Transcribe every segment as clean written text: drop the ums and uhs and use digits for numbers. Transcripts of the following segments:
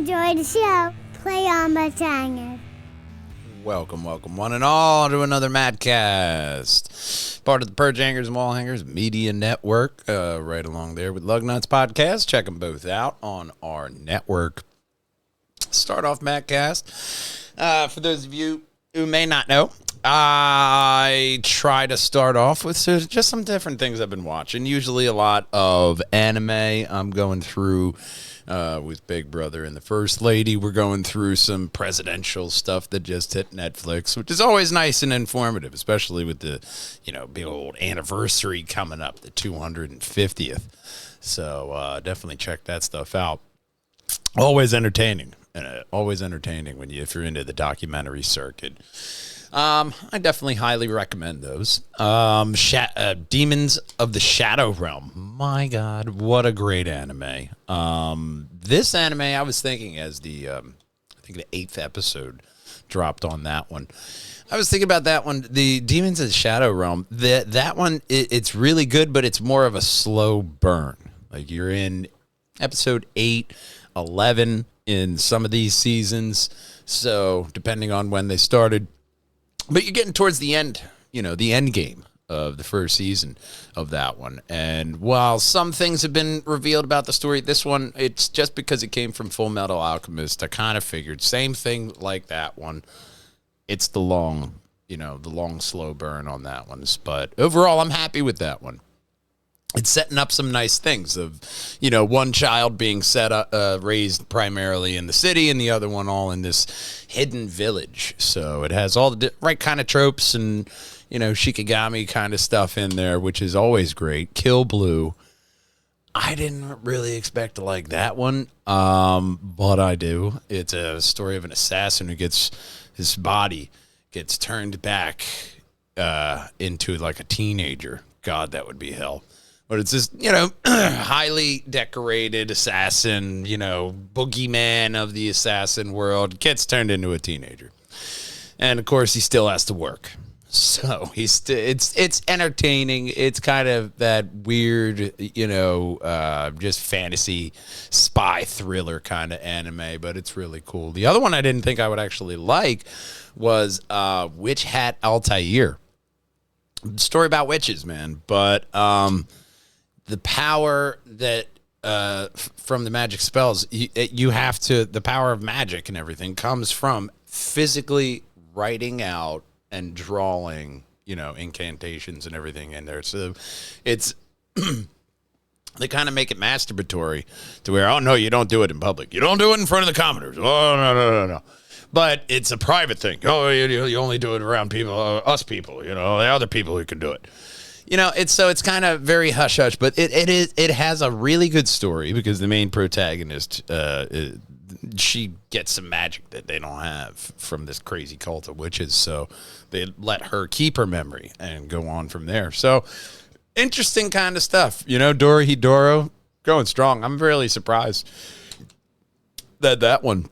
enjoy the show, play on Perjangers. Welcome, one and all, to another Mattcast. Part of the Perjangers and Wallhangers Media Network, right along there with Lugnuts Podcast. Check them both out on our network. Start off Mattcast. For those of you who may not know, I try to start off with just some different things I've been watching. Usually a lot of anime. I'm going through with Big Brother and the First Lady. We're going through some presidential stuff that just hit Netflix, which is always nice and informative, especially with the, big old anniversary coming up, the 250th. So definitely check that stuff out. Always entertaining. Always entertaining if you're into the documentary circuit. I definitely highly recommend those. Demons of the Shadow Realm. My God, what a great anime. This anime, I was thinking as the 8th episode dropped on that one. I was thinking about that one, the Demons of the Shadow Realm. That one, it's really good, but it's more of a slow burn. Like you're in episode 8, 11 in some of these seasons. So depending on when they started. But you're getting towards the end, the end game of the first season of that one. And while some things have been revealed about the story, this one, it's just because it came from Full Metal Alchemist. I kind of figured same thing like that one. It's the long slow burn on that one. But overall, I'm happy with that one. It's setting up some nice things of, one child being raised primarily in the city and the other one all in this hidden village. So it has all the right kind of tropes and, Shikigami kind of stuff in there, which is always great. Kill Blue. I didn't really expect to like that one, but I do. It's a story of an assassin who his body gets turned back into like a teenager. God, that would be hell. But it's this, highly decorated assassin, boogeyman of the assassin world, gets turned into a teenager. And, of course, he still has to work. So it's entertaining. It's kind of that weird, just fantasy spy thriller kind of anime, but it's really cool. The other one I didn't think I would actually like was Witch Hat Altair. Story about witches, man. But the power that from the magic spells, you have to, the power of magic and everything comes from physically writing out and drawing, incantations and everything in there. So it's, they kind of make it masturbatory to where, oh, no, you don't do it in public. You don't do it in front of the commoners. Oh, no. But it's a private thing. Oh, you only do it around people, us people, the other people who can do it. It's kind of very hush-hush, but it has a really good story because the main protagonist, she gets some magic that they don't have from this crazy cult of witches, so they let her keep her memory and go on from there. So, interesting kind of stuff. Dorohedoro going strong. I'm really surprised that one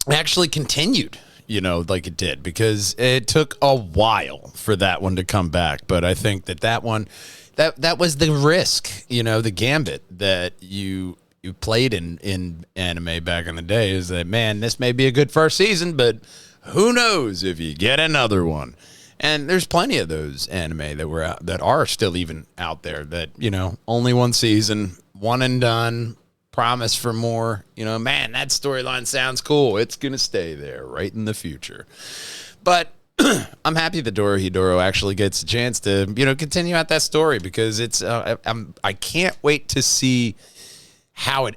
actually continued. Like it did, because it took a while for that one to come back. But I think that one, that was the risk, the gambit that you played in anime back in the day, is that, man, this may be a good first season, but who knows if you get another one. And there's plenty of those anime that are still even out there that, only one season, one and done. Promise for more, man, that storyline sounds cool. It's going to stay there right in the future. But I'm happy that Dorohedoro actually gets a chance to, continue out that story, because it's, I can't wait to see how it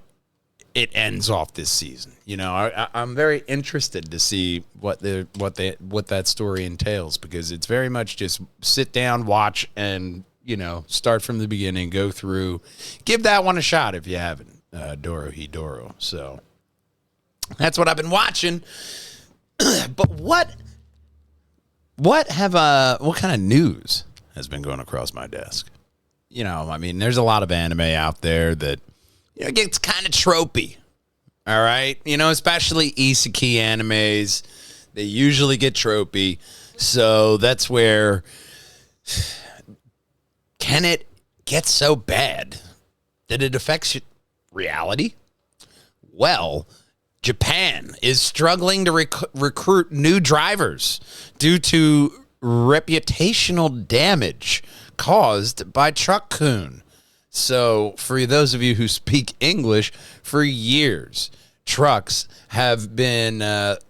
ends off this season. I'm very interested to see what that story entails, because it's very much just sit down, watch, and, start from the beginning, go through, give that one a shot if you haven't. Dorohedoro. So that's what I've been watching. But what kind of news has been going across my desk? There's a lot of anime out there that gets kind of tropey. All right, especially Isekai animes, they usually get tropey. So that's where, can it get so bad that it affects reality? Well, Japan is struggling to recruit new drivers due to reputational damage caused by truck-kun. So, for those of you who speak English, for years, trucks have been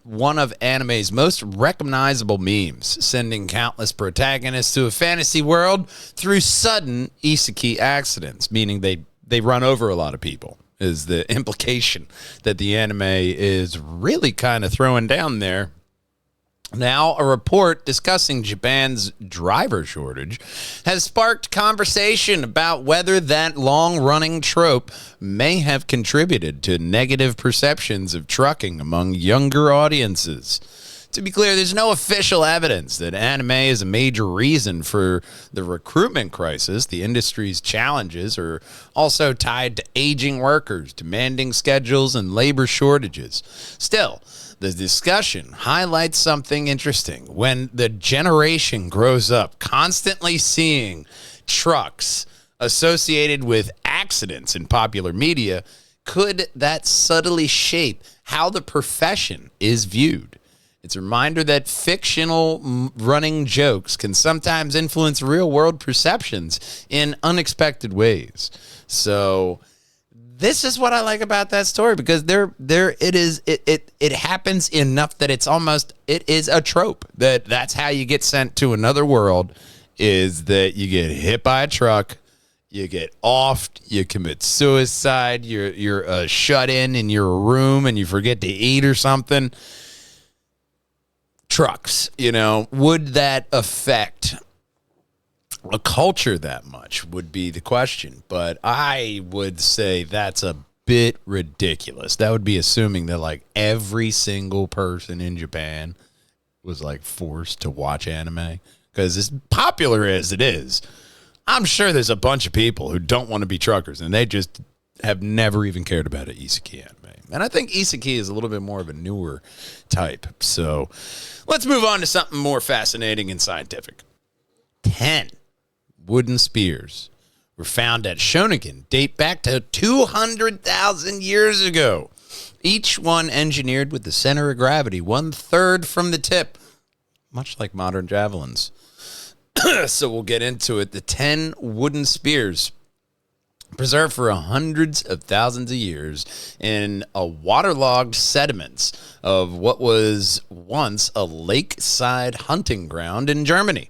one of anime's most recognizable memes, sending countless protagonists to a fantasy world through sudden isekai accidents, meaning they run over a lot of people, is the implication that the anime is really kind of throwing down there. Now, a report discussing Japan's driver shortage has sparked conversation about whether that long-running trope may have contributed to negative perceptions of trucking among younger audiences. To be clear, there's no official evidence that anime is a major reason for the recruitment crisis. The industry's challenges are also tied to aging workers, demanding schedules, and labor shortages. Still, the discussion highlights something interesting. When the generation grows up constantly seeing trucks associated with accidents in popular media, could that subtly shape how the profession is viewed? It's a reminder that fictional running jokes can sometimes influence real-world perceptions in unexpected ways. So this is what I like about that story, because it happens enough that it is a trope that's how you get sent to another world, is that you get hit by a truck, you get offed, you commit suicide, you're shut in your room and you forget to eat or something. Trucks, would that affect a culture that much would be the question. But I would say that's a bit ridiculous. That would be assuming that like every single person in Japan was like forced to watch anime, because as popular as it is, I'm sure there's a bunch of people who don't want to be truckers and they just have never even cared about an isekai anime. And I think isekai is a little bit more of a newer type. So let's move on to something more fascinating and scientific. 10 wooden spears were found at Shonigan, date back to 200,000 years ago. Each one engineered with the center of gravity 1/3 from the tip, much like modern javelins. So we'll get into it. The 10 wooden spears preserved for hundreds of thousands of years in a waterlogged sediments of what was once a lakeside hunting ground in Germany.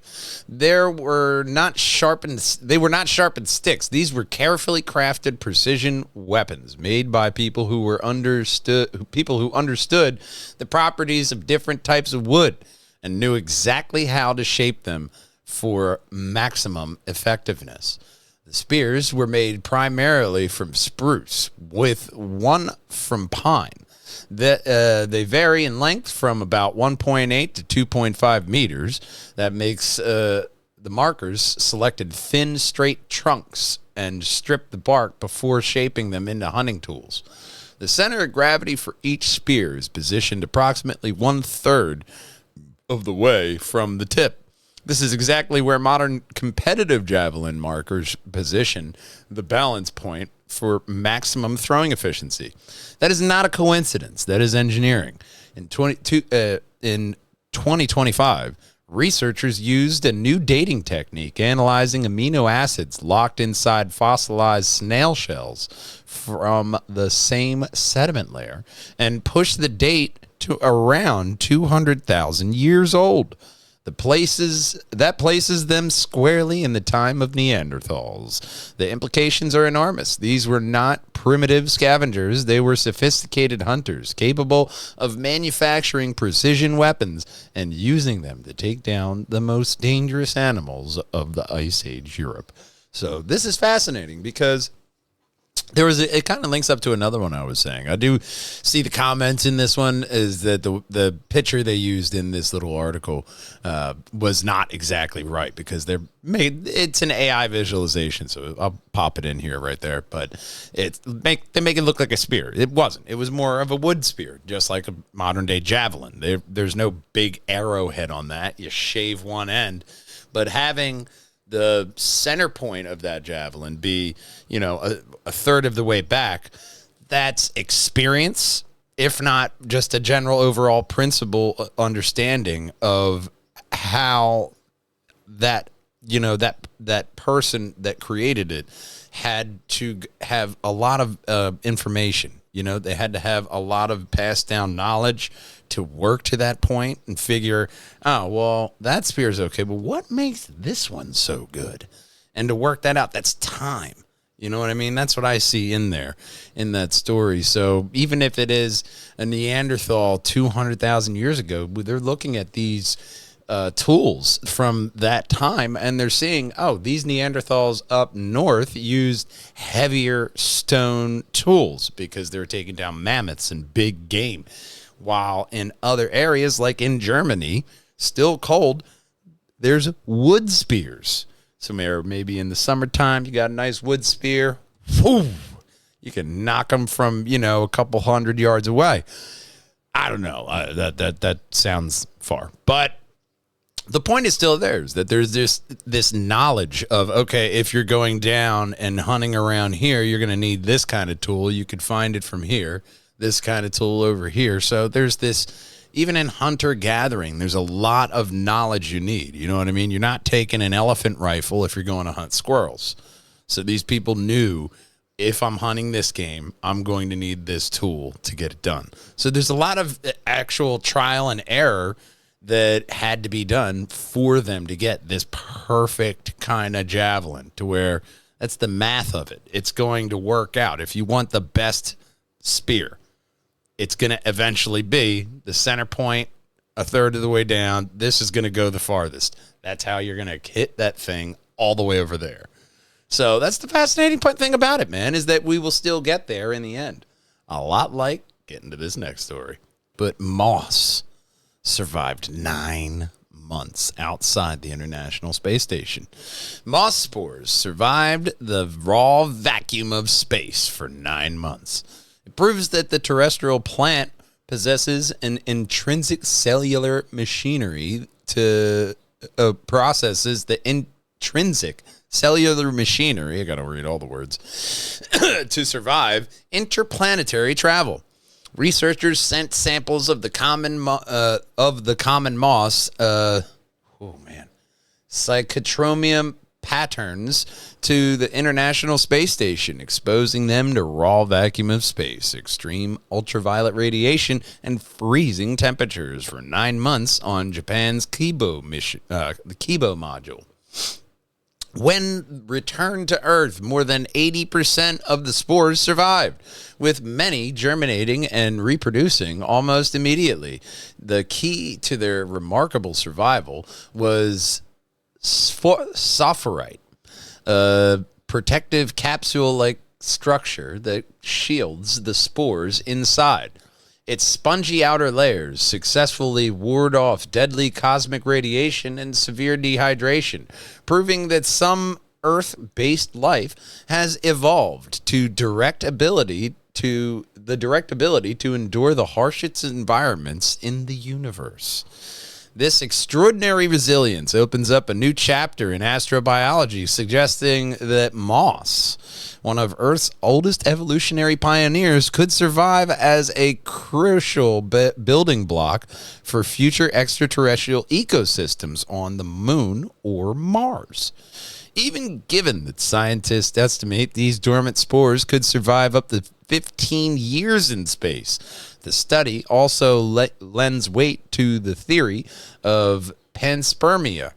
They were not sharpened sticks. These were carefully crafted precision weapons made by people who understood the properties of different types of wood and knew exactly how to shape them for maximum effectiveness. The spears were made primarily from spruce, with one from pine. They vary in length from about 1.8 to 2.5 meters. That makes the markers selected thin, straight trunks and stripped the bark before shaping them into hunting tools. The center of gravity for each spear is positioned approximately 1/3 of the way from the tip. This is exactly where modern competitive javelin markers position the balance point for maximum throwing efficiency. That is not a coincidence. That is engineering. In 2025, researchers used a new dating technique analyzing amino acids locked inside fossilized snail shells from the same sediment layer and pushed the date to around 200,000 years old. That places them squarely in the time of Neanderthals. The implications are enormous. These were not primitive scavengers. They were sophisticated hunters, capable of manufacturing precision weapons and using them to take down the most dangerous animals of the Ice Age Europe. So this is fascinating because it kind of links up to another one I was saying. I do see the comments in this one is that the picture they used in this little article was not exactly right, because it's an AI visualization, so I'll pop it in here right there. But they make it look like a spear. It wasn't. It was more of a wood spear, just like a modern day javelin. There's no big arrowhead on that. You shave one end, but having the center point of that javelin be, a third of the way back, that's experience if not just a general overall principle understanding of how that, that person that created it had to have a lot of information. They had to have a lot of passed down knowledge to work to that point and figure, oh, well, that spear is okay, but what makes this one so good? And to work that out, that's time. You know what I mean? That's what I see in there, in that story. So even if it is a Neanderthal 200,000 years ago, they're looking at these tools from that time, and they're seeing, oh, these Neanderthals up north used heavier stone tools because they're taking down mammoths and big game, while in other areas, like in Germany, still cold, there's wood spears. So maybe in the summertime, you got a nice wood spear. Whew, you can knock them from, a couple 100 yards away. I don't know. That sounds far. But the point is still there, is that there's this knowledge of, okay, if you're going down and hunting around here, you're going to need this kind of tool. You could find it from here, this kind of tool over here. So there's this, even in hunter-gathering, there's a lot of knowledge you need. You know what I mean? You're not taking an elephant rifle if you're going to hunt squirrels. So these people knew, if I'm hunting this game, I'm going to need this tool to get it done. So there's a lot of actual trial and error that had to be done for them to get this perfect kind of javelin, to where that's the math of it. It's going to work out. If you want the best spear, it's going to eventually be the center point, a third of the way down. This is going to go the farthest. That's how you're going to hit that thing all the way over there. So that's the fascinating thing about it, man, is that we will still get there in the end. A lot like getting to this next story. But moss survived 9 months outside the International Space Station. Moss spores survived the raw vacuum of space for 9 months. It proves that the terrestrial plant possesses an intrinsic cellular machinery to processes the intrinsic cellular machinery, I gotta read all the words, to survive interplanetary travel. Researchers sent samples of the common moss, Psychotromium patterns, to the International Space Station, exposing them to raw vacuum of space, extreme ultraviolet radiation, and freezing temperatures for 9 months on Japan's Kibo mission, the Kibo module. When returned to Earth, more than 80% of the spores survived, with many germinating and reproducing almost immediately. The key to their remarkable survival was sophrite, a protective capsule-like structure that shields the spores inside. Its spongy outer layers successfully ward off deadly cosmic radiation and severe dehydration, proving that some Earth-based life has evolved to the direct ability to endure the harshest environments in the universe. This extraordinary resilience opens up a new chapter in astrobiology, suggesting that moss, one of Earth's oldest evolutionary pioneers, could serve as a crucial building block for future extraterrestrial ecosystems on the Moon or Mars. Even given that scientists estimate these dormant spores could survive up to 15 years in space, the study also lends weight to the theory of panspermia,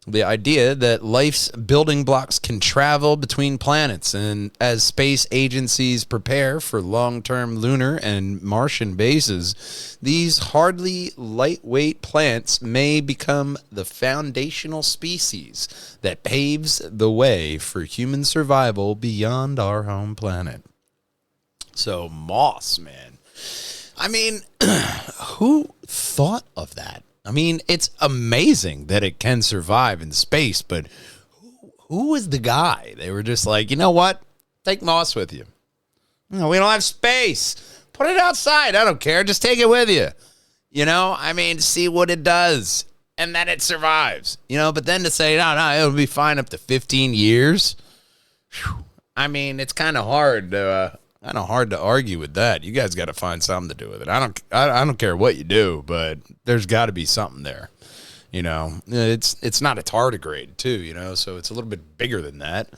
the idea that life's building blocks can travel between planets, and as space agencies prepare for long-term lunar and Martian bases, these hardly lightweight plants may become the foundational species that paves the way for human survival beyond our home planet. So moss, man. I mean, who thought of that? I mean, it's amazing that it can survive in space, but who was the guy? They were just like, you know what? Take moss with you. No, we don't have space. Put it outside. I don't care. Just take it with you. You know, I mean, see what it does. And then it survives. You know, but then to say, no, it'll be fine up to 15 years. Whew. I mean, it's kind of hard to kind of hard to argue with that. You guys got to find something to do with it. I don't care what you do, but there's got to be something there. You know, it's not a tardigrade too, you know, so it's a little bit bigger than that.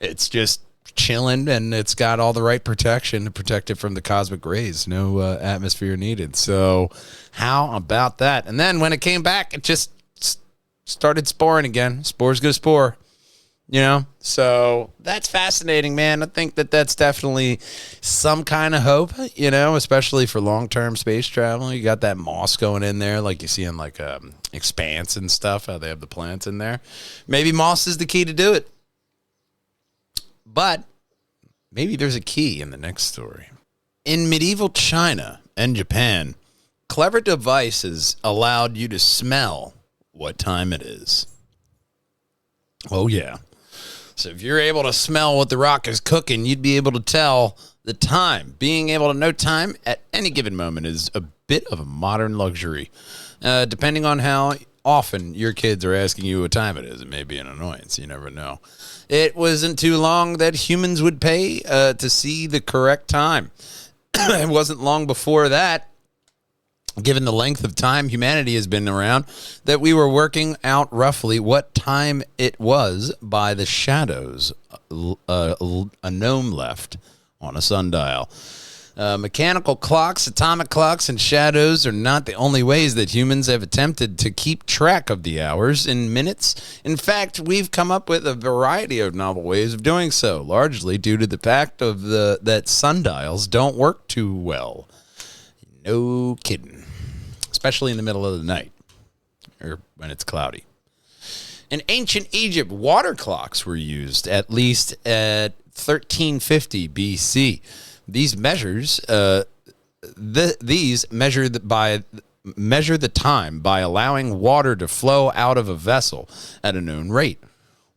It's just chilling, and it's got all the right protection to protect it from the cosmic rays. No atmosphere needed. So how about that? And then when it came back, it just started sporing again. Spores go spore. You know, so that's fascinating, man. I think that's definitely some kind of hope, you know, especially for long-term space travel. You got that moss going in there like you see in like Expanse and stuff, how they have the plants in there. Maybe moss is the key to do it. But maybe there's a key in the next story. In medieval China and Japan, clever devices allowed you to smell what time it is. Oh, yeah. So if you're able to smell what the rock is cooking, you'd be able to tell the time. Being able to know time at any given moment is a bit of a modern luxury. Depending on how often your kids are asking you what time it is, it may be an annoyance. You never know. It wasn't too long that humans would pay to see the correct time. It wasn't long before that, given the length of time humanity has been around, that we were working out roughly what time it was by the shadows a gnome left on a sundial. Mechanical clocks, atomic clocks, and shadows are not the only ways that humans have attempted to keep track of the hours in minutes. In fact, we've come up with a variety of novel ways of doing so, largely due to the fact of that sundials don't work too well. No kidding. Especially in the middle of the night or when it's cloudy. In ancient Egypt, water clocks were used at least at 1350 BC. These measures, measure the time by allowing water to flow out of a vessel at a known rate,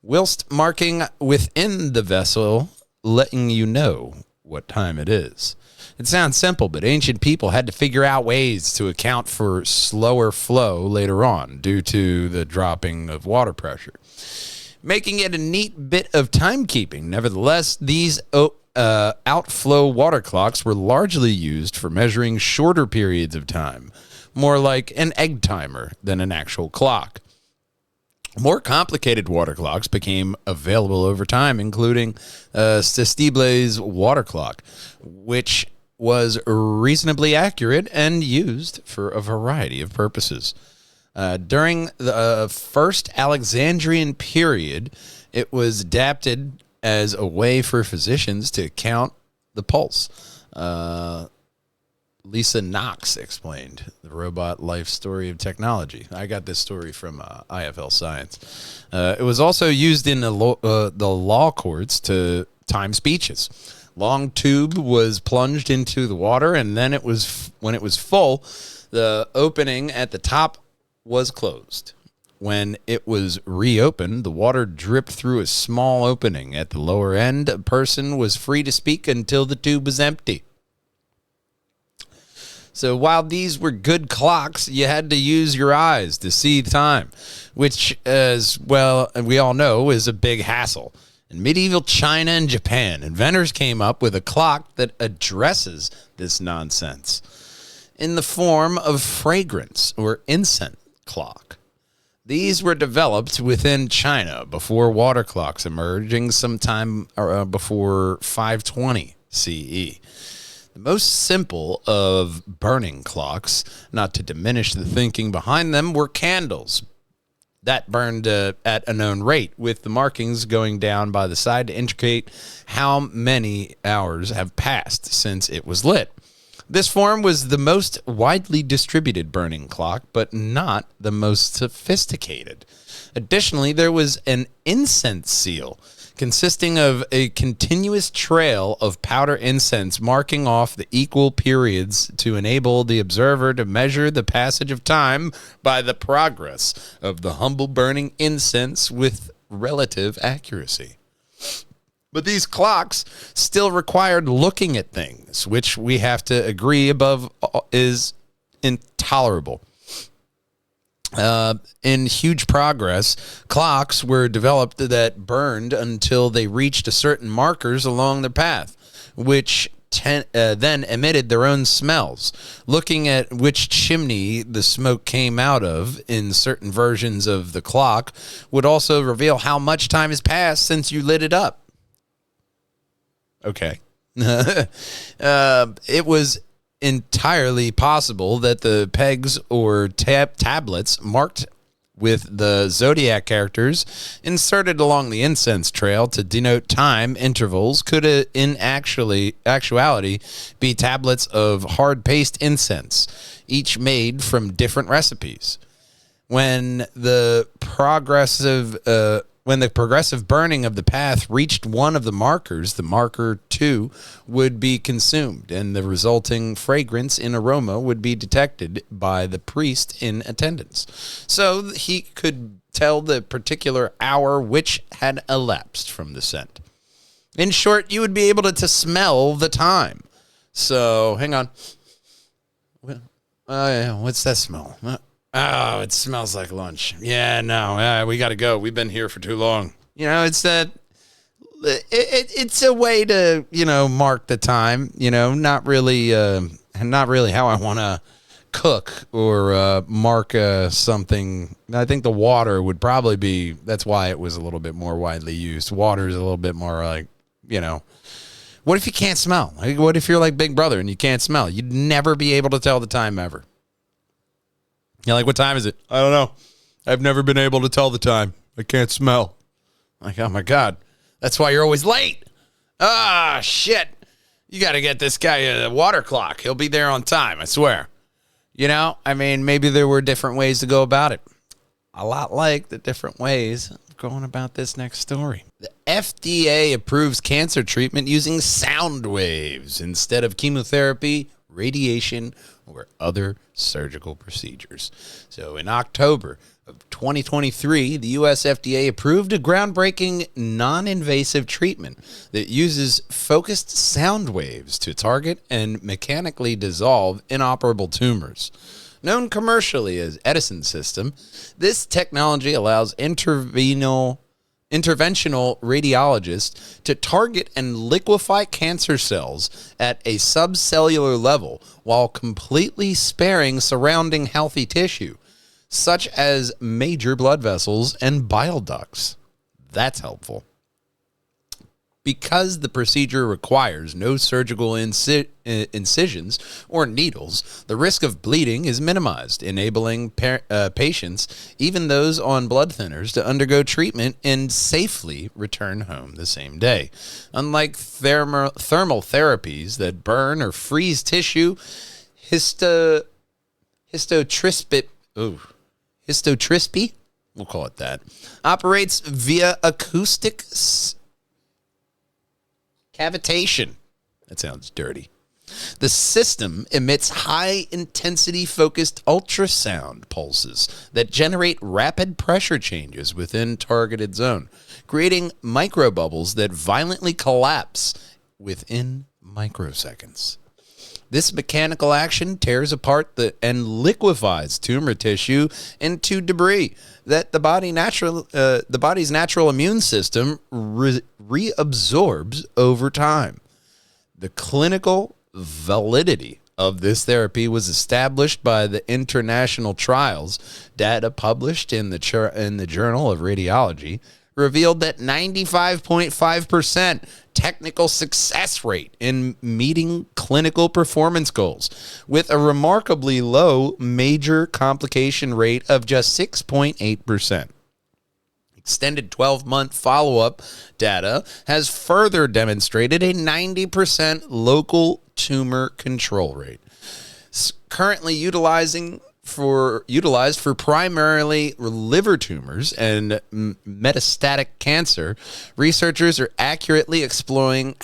whilst marking within the vessel, letting you know what time it is. It sounds simple, but ancient people had to figure out ways to account for slower flow later on due to the dropping of water pressure, making it a neat bit of timekeeping. Nevertheless, these outflow water clocks were largely used for measuring shorter periods of time, more like an egg timer than an actual clock. More complicated water clocks became available over time, including Sestible's water clock, which was reasonably accurate and used for a variety of purposes. During the first Alexandrian period, it was adapted as a way for physicians to count the pulse. Lisa Knox explained the robot life story of technology. I got this story from IFL Science. It was also used in the law courts to time speeches. Long tube was plunged into the water, and then when it was full, the opening at the top was closed. When it was reopened, the water dripped through a small opening at the lower end. A person was free to speak until the tube was empty. So while these were good clocks, you had to use your eyes to see time, which, as well we all know, is a big hassle. In medieval China and Japan, inventors came up with a clock that addresses this nonsense in the form of fragrance or incense clock. These were developed within China before water clocks emerging sometime before 520 CE. The most simple of burning clocks, not to diminish the thinking behind them, were candles that burned at a known rate, with the markings going down by the side to indicate how many hours have passed since it was lit. This form was the most widely distributed burning clock, but not the most sophisticated. Additionally, there was an incense seal consisting of a continuous trail of powder incense marking off the equal periods to enable the observer to measure the passage of time by the progress of the humble burning incense with relative accuracy. But these clocks still required looking at things, which we have to agree above is intolerable. In huge progress, clocks were developed that burned until they reached a certain markers along the path, which then emitted their own smells. Looking at which chimney the smoke came out of in certain versions of the clock would also reveal how much time has passed since you lit it up. Okay. It was entirely possible that the pegs or tablets marked with the zodiac characters inserted along the incense trail to denote time intervals could in actuality be tablets of hard paste incense, each made from different recipes. When the progressive burning of the path reached one of the markers, the marker 2 would be consumed, and the resulting fragrance and aroma would be detected by the priest in attendance. So he could tell the particular hour which had elapsed from the scent. In short, you would be able to smell the time. So, hang on. What's that smell? Oh, it smells like lunch. Yeah, no, we got to go. We've been here for too long. You know, it's that. It's a way to, mark the time. Not really how I want to cook or mark something. I think the water would probably be. That's why it was a little bit more widely used. Water is a little bit more like, What if you can't smell? What if you're like Big Brother and you can't smell? You'd never be able to tell the time ever. You're like, what time is it? I don't know. I've never been able to tell the time. I can't smell. Like, oh my God. That's why you're always late. Ah, shit. You got to get this guy a water clock. He'll be there on time, I swear. Maybe there were different ways to go about it. A lot like the different ways of going about this next story. The FDA approves cancer treatment using sound waves instead of chemotherapy, radiation, or other surgical procedures. So in October of 2023, the U.S. FDA approved a groundbreaking non-invasive treatment that uses focused sound waves to target and mechanically dissolve inoperable tumors. Known commercially as Edison System, this technology allows interventional radiologists to target and liquefy cancer cells at a subcellular level while completely sparing surrounding healthy tissue, such as major blood vessels and bile ducts. That's helpful. Because the procedure requires no surgical incisions or needles, the risk of bleeding is minimized, enabling patients, even those on blood thinners, to undergo treatment and safely return home the same day. Unlike thermal therapies that burn or freeze tissue, histotrispy, we'll call it that, operates via acoustic cavitation. That sounds dirty. The system emits high-intensity focused ultrasound pulses that generate rapid pressure changes within targeted zone, creating microbubbles that violently collapse within microseconds. This mechanical action tears apart and liquefies tumor tissue into debris that the body's natural immune system reabsorbs over time. The clinical validity of this therapy was established by the international trials. Data published in the Journal of Radiology revealed that 95.5% technical success rate in meeting clinical performance goals, with a remarkably low major complication rate of just 6.8%. Extended 12-month follow-up data has further demonstrated a 90% local tumor control rate. Currently utilized for primarily liver tumors and metastatic cancer, researchers are accurately exploring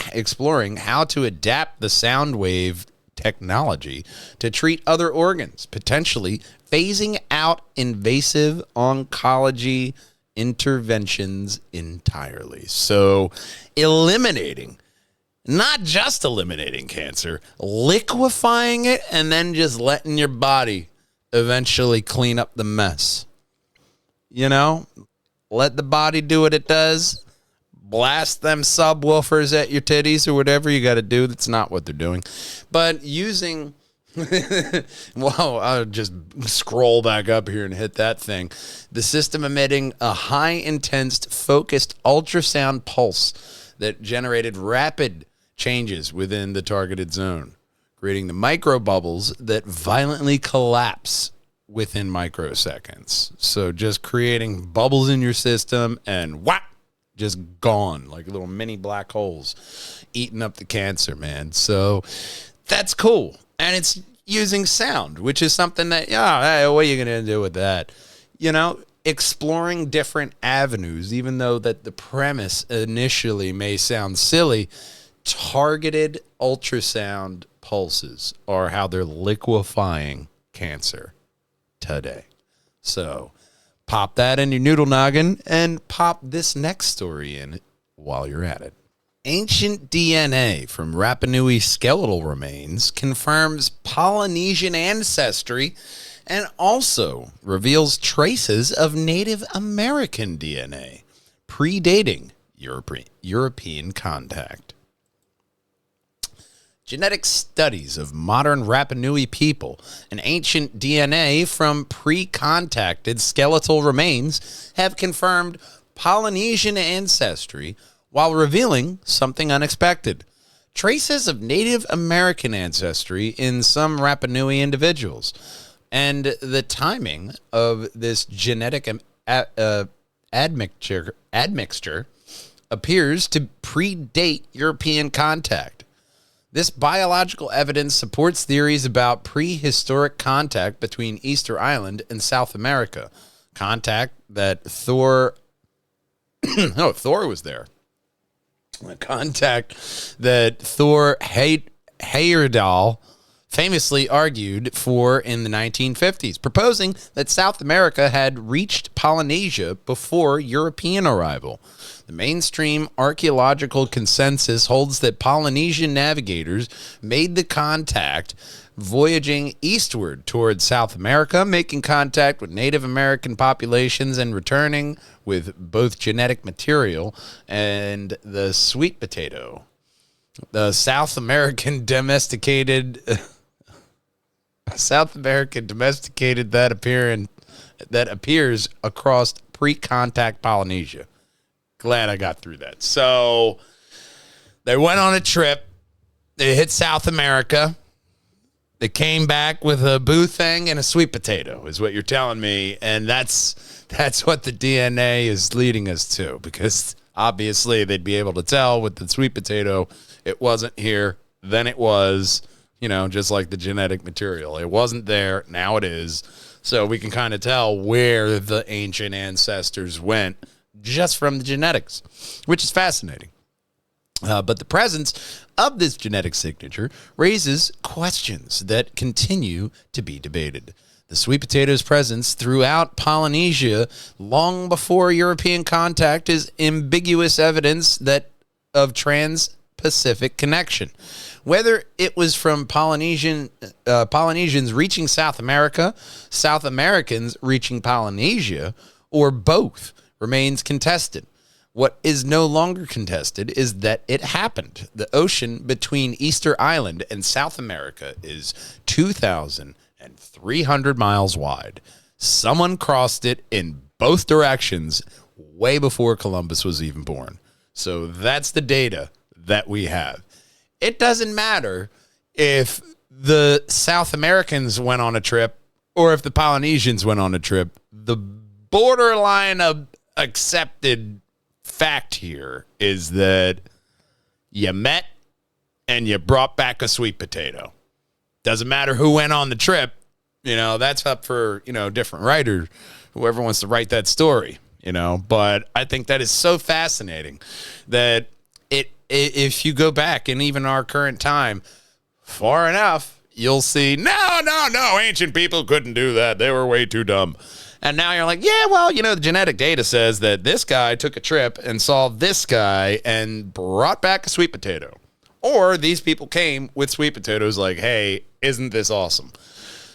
how to adapt the sound wave technology to treat other organs, potentially phasing out invasive oncology interventions entirely. So not just eliminating cancer, liquefying it, and then just letting your body eventually clean up the mess. Let the body do what it does. blast them subwoofers at your titties or whatever you got to do. That's not what they're doing. But using... Well, I'll just scroll back up here and hit that thing. The system emitting a high-intense, focused ultrasound pulse that generated rapid changes within the targeted zone, creating the microbubbles that violently collapse within microseconds. So just creating bubbles in your system and whap, just gone, like little mini black holes eating up the cancer, man. So that's cool. And it's using sound, which is something that, hey, what are you going to do with that? You know, exploring different avenues, even though that the premise initially may sound silly, targeted ultrasound pulses are how they're liquefying cancer today. So pop that in your noodle noggin and pop this next story in while you're at it. Ancient DNA from Rapa Nui skeletal remains confirms Polynesian ancestry and also reveals traces of Native American DNA predating European contact. Genetic studies of modern Rapa Nui people and ancient DNA from pre-contacted skeletal remains have confirmed Polynesian ancestry while revealing something unexpected: traces of Native American ancestry in some Rapa Nui individuals. And the timing of this genetic admixture appears to predate European contact. This biological evidence supports theories about prehistoric contact between Easter Island and South America. Contact that Thor was there. A contact that Thor Heyerdahl famously argued for in the 1950s, proposing that South America had reached Polynesia before European arrival. The mainstream archaeological consensus holds that Polynesian navigators made the contact voyaging eastward towards South America, making contact with Native American populations and returning with both genetic material and the sweet potato. The South American domesticated that appears across pre-contact Polynesia. Glad I got through that. So they went on a trip. They hit South America. They came back with a boo thing and a sweet potato, is what you're telling me. And that's what the DNA is leading us to, because obviously they'd be able to tell with the sweet potato it wasn't here, then it was, just like the genetic material. It wasn't there, now it is. So we can kind of tell where the ancient ancestors went just from the genetics, which is fascinating. But the presence of this genetic signature raises questions that continue to be debated. The sweet potato's presence throughout Polynesia long before European contact is ambiguous evidence of trans-Pacific connection. Whether it was from Polynesians reaching South America, South Americans reaching Polynesia, or both remains contested. What is no longer contested is that it happened. The ocean between Easter Island and South America is 2,300 miles wide. Someone crossed it in both directions way before Columbus was even born. So that's the data that we have. It doesn't matter if the South Americans went on a trip or if the Polynesians went on a trip. The borderline of accepted fact here is that you met and you brought back a sweet potato. Doesn't matter who went on the trip. That's up for, different writer, whoever wants to write that story, but I think that is so fascinating that if you go back in even our current time far enough, you'll see, no, ancient people couldn't do that. They were way too dumb. And now you're like, yeah, well, the genetic data says that this guy took a trip and saw this guy and brought back a sweet potato. Or these people came with sweet potatoes like, hey, isn't this awesome?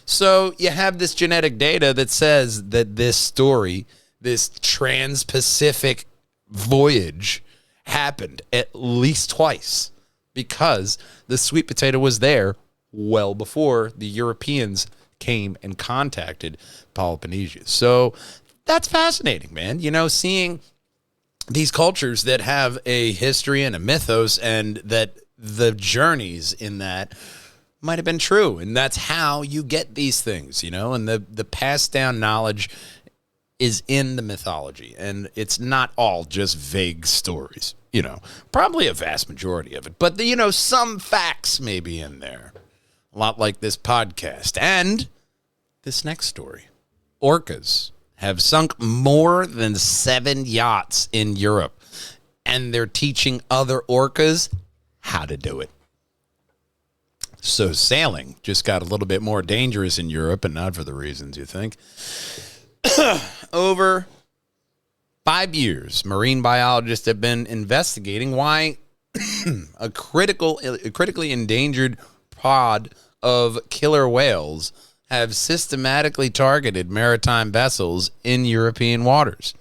So you have this genetic data that says that this story, this trans-Pacific voyage, happened at least twice because the sweet potato was there well before the Europeans came and contacted Polynesia. So that's fascinating, man. You know, seeing these cultures that have a history and a mythos, and that the journeys in that might have been true. And that's how you get these things, you know, and the passed down knowledge is in the mythology, and it's not all just vague stories, you know, probably a vast majority of it, but you know, some facts may be in there, a lot like this podcast and this next story. Orcas have sunk more than 7 yachts in Europe, and they're teaching other orcas how to do it. So sailing just got a little bit more dangerous in Europe, and not for the reasons you think. Over 5 years, marine biologists have been investigating why a critically endangered pod of killer whales have systematically targeted maritime vessels in European waters.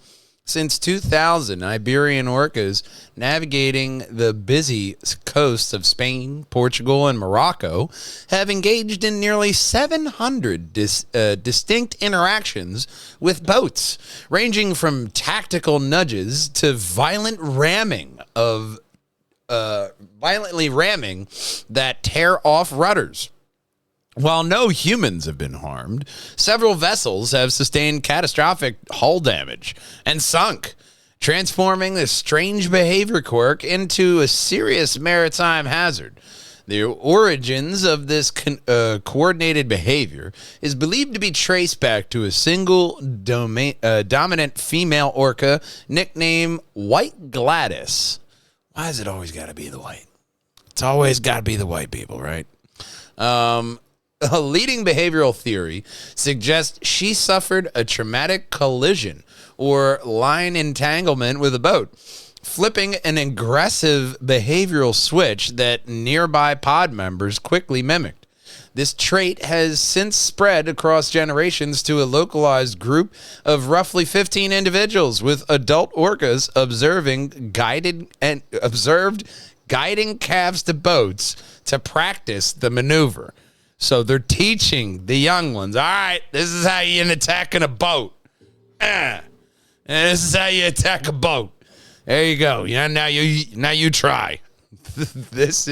Since 2000, Iberian orcas navigating the busy coasts of Spain, Portugal, and Morocco have engaged in nearly 700 distinct interactions with boats, ranging from tactical nudges to violently ramming that tear off rudders. While no humans have been harmed, several vessels have sustained catastrophic hull damage and sunk, transforming this strange behavior quirk into a serious maritime hazard. The origins of this coordinated behavior is believed to be traced back to a single dominant female orca nicknamed White Gladys. Why has it always got to be the white? It's always got to be the white people, right? A leading behavioral theory suggests she suffered a traumatic collision or line entanglement with a boat, flipping an aggressive behavioral switch that nearby pod members quickly mimicked. This trait has since spread across generations to a localized group of roughly 15 individuals, with adult orcas observed guiding calves to boats to practice the maneuver. So they're teaching the young ones, all right, this is how you attack in a boat. And this is how you attack a boat. There you go. Yeah, now you try. This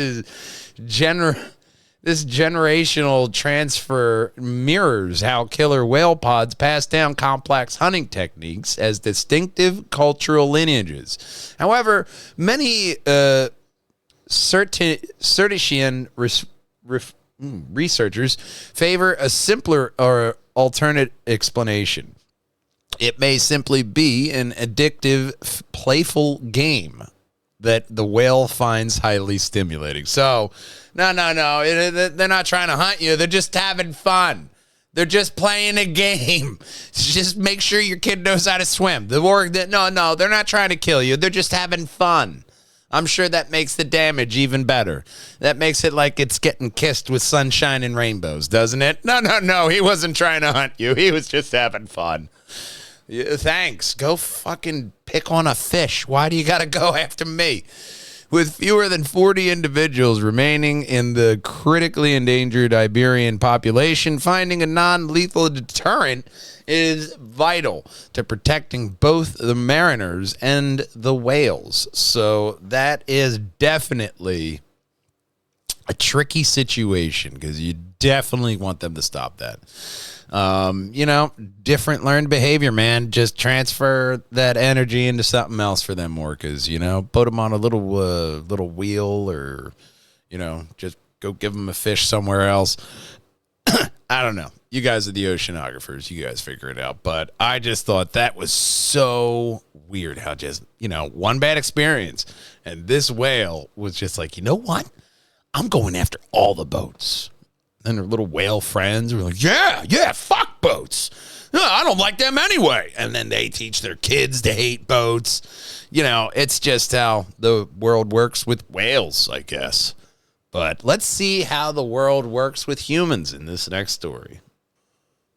generational transfer mirrors how killer whale pods pass down complex hunting techniques as distinctive cultural lineages. However, many Certician researchers favor a simpler or alternate explanation. It may simply be an addictive, playful game that the whale finds highly stimulating. So, no. They're not trying to hunt you. They're just having fun. They're just playing a game. Just make sure your kid knows how to swim. No, they're not trying to kill you. They're just having fun. I'm sure that makes the damage even better. That makes it like it's getting kissed with sunshine and rainbows, doesn't it? No. He wasn't trying to hunt you. He was just having fun. Yeah, thanks. Go fucking pick on a fish. Why do you got to go after me? With fewer than 40 individuals remaining in the critically endangered Iberian population, finding a non-lethal deterrent is vital to protecting both the mariners and the whales. So that is definitely a tricky situation, because you definitely want them to stop that. Different learned behavior, man. Just transfer that energy into something else for them orcas, put them on a little wheel, or, just go give them a fish somewhere else. I don't know. You guys are the oceanographers. You guys figure it out. But I just thought that was so weird how just, one bad experience. And this whale was just like, you know what? I'm going after all the boats. And their little whale friends were like, yeah, fuck boats. No, I don't like them anyway. And then they teach their kids to hate boats. It's just how the world works with whales, I guess. But let's see how the world works with humans in this next story.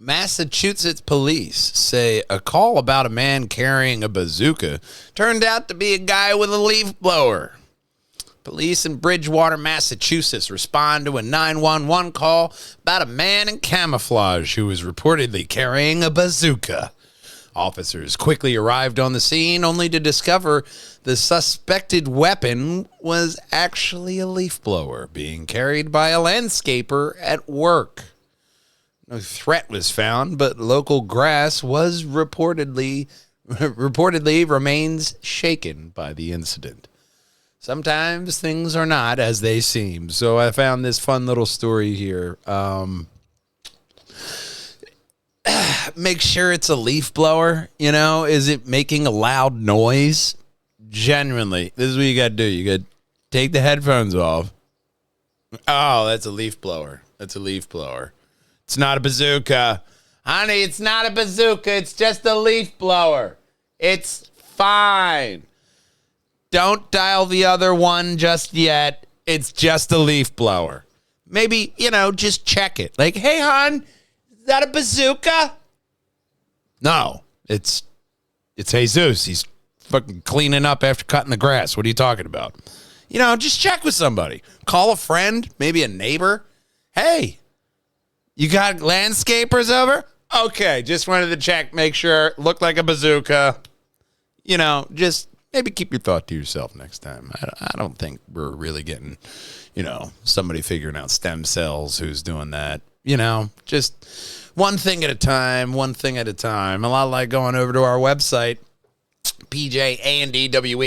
Massachusetts police say a call about a man carrying a bazooka turned out to be a guy with a leaf blower. Police in Bridgewater, Massachusetts respond to a 911 call about a man in camouflage who was reportedly carrying a bazooka. Officers quickly arrived on the scene only to discover the suspected weapon was actually a leaf blower being carried by a landscaper at work. No threat was found, but local grass was reportedly remains shaken by the incident. Sometimes things are not as they seem. So I found this fun little story here. Make sure it's a leaf blower. You know, is it making a loud noise? Genuinely, this is what you got to do. You got to take the headphones off. Oh, that's a leaf blower. That's a leaf blower. It's not a bazooka. Honey, it's not a bazooka. It's just a leaf blower. It's fine. Don't dial the other one just yet. It's just a leaf blower. Maybe, just check it. Like, hey, hon, is that a bazooka? No, it's Jesus. He's fucking cleaning up after cutting the grass. What are you talking about? Just check with somebody. Call a friend, maybe a neighbor. Hey, you got landscapers over? Okay, just wanted to check, make sure it looked like a bazooka. Just maybe keep your thought to yourself next time. I don't think we're really getting, somebody figuring out stem cells who's doing that. Just one thing at a time, one thing at a time. A lot like going over to our website, pjandwh.com,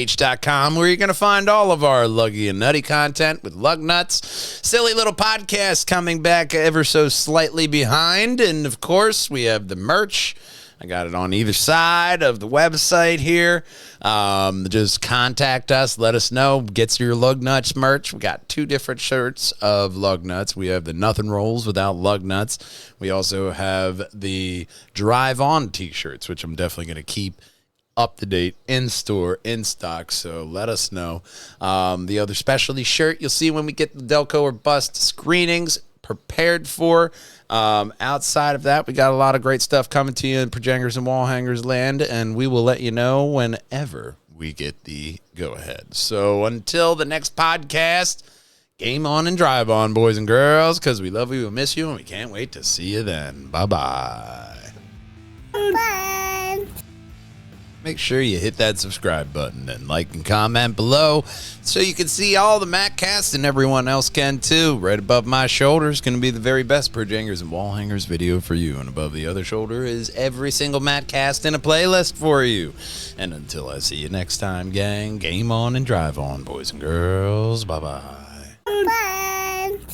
where you're going to find all of our luggy and nutty content with lug nuts, silly little podcasts coming back ever so slightly behind. And, of course, we have the merch. I got it on either side of the website here. Just contact us. Let us know. Get your Lug Nuts merch. We got 2 different shirts of Lug Nuts. We have the Nothing Rolls without Lug Nuts. We also have the Drive On t-shirts, which I'm definitely going to keep up to date, in store, in stock. So let us know. The other specialty shirt you'll see when we get the Delco or Bust screenings prepared for. Outside of that, we got a lot of great stuff coming to you in Perjangers and Wallhangers land, and we will let you know whenever we get the go-ahead. So until the next podcast, game on and drive on, boys and girls, because we love you and miss you, and we can't wait to see you then. Bye-bye. Bye. Make sure you hit that subscribe button and like and comment below so you can see all the Mattcast and everyone else can too. Right above my shoulder is going to be the very best Perjangers and Wallhangers video for you. And above the other shoulder is every single Mattcast in a playlist for you. And until I see you next time, gang, game on and drive on, boys and girls. Bye-bye.